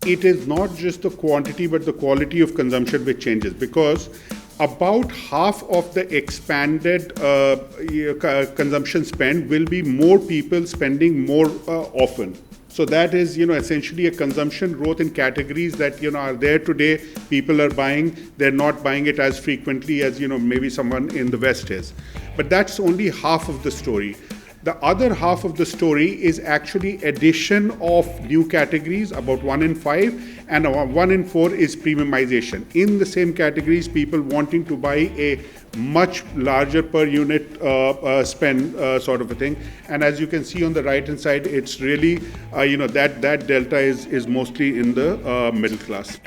it is not just the quantity but the quality of consumption which changes, because about half of the expanded consumption spend will be more people spending more often. So that is, essentially a consumption growth in categories that, are there today. People are buying. They're not buying it as frequently as, maybe someone in the West is. But that's only half of the story. The other half of the story is actually addition of new categories, about 1 in 5, and 1 in 4 is premiumization. In the same categories, people wanting to buy a much larger per unit spend sort of a thing. And as you can see on the right hand side, it's really, that delta is mostly in the middle class.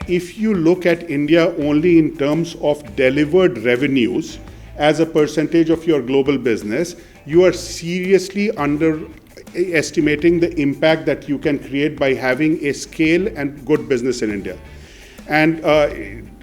If you look at India only in terms of delivered revenues, as a percentage of your global business, you are seriously underestimating the impact that you can create by having a scale and good business in India. And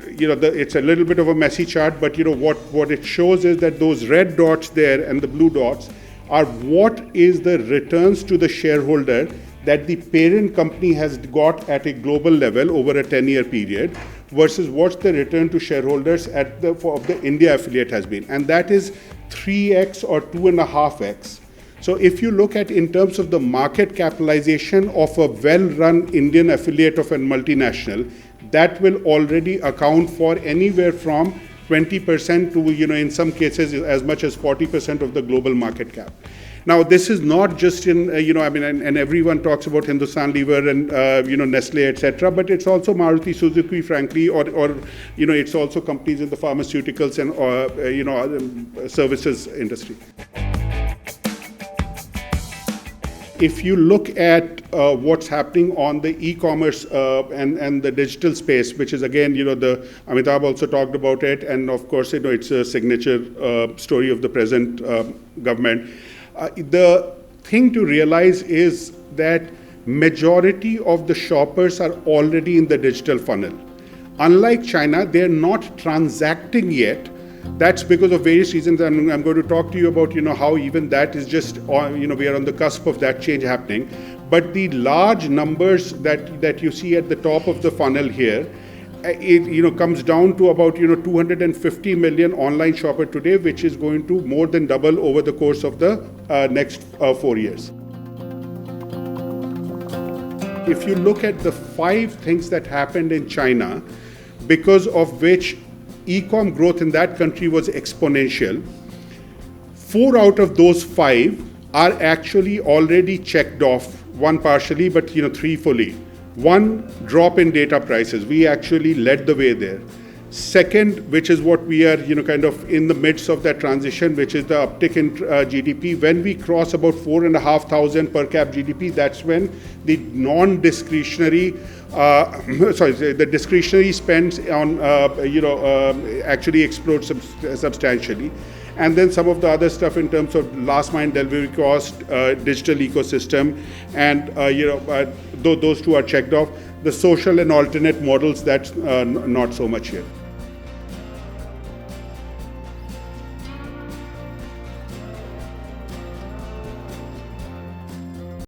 it's a little bit of a messy chart, but what it shows is that those red dots there and the blue dots are what is the returns to the shareholder that the parent company has got at a global level over a 10-year period, versus what's the return to shareholders of the India affiliate has been. And that is 3x or 2.5x. So if you look at in terms of the market capitalization of a well-run Indian affiliate of a multinational, that will already account for anywhere from 20% to, in some cases, as much as 40% of the global market cap. Now, this is not just in, and everyone talks about Hindustan Lever and, Nestle, etc., but it's also Maruti Suzuki, frankly, or it's also companies in the pharmaceuticals and, services industry. If you look at what's happening on the e-commerce and the digital space, which is again, the Amitabh also talked about it, and of course, it's a signature story of the present government. The thing to realize is that majority of the shoppers are already in the digital funnel. Unlike China, they're not transacting yet. That's because of various reasons, and I'm going to talk to you about, how even that is just, we are on the cusp of that change happening. But the large numbers that you see at the top of the funnel here, it comes down to about 250 million online shopper today, which is going to more than double over the course of the next 4 years. If you look at the 5 things that happened in China, because of which e-com growth in that country was exponential, 4 out of those 5 are actually already checked off, 1 partially, but 3 fully. 1, drop in data prices. We actually led the way there. Second, which is what we are, kind of in the midst of that transition, which is the uptick in GDP. When we cross about 4,500 per cap GDP, that's when the non-discretionary, the discretionary spends on, actually explodes substantially. And then some of the other stuff in terms of last mile delivery cost, digital ecosystem, and those 2 are checked off. The social and alternate models, that's not so much here.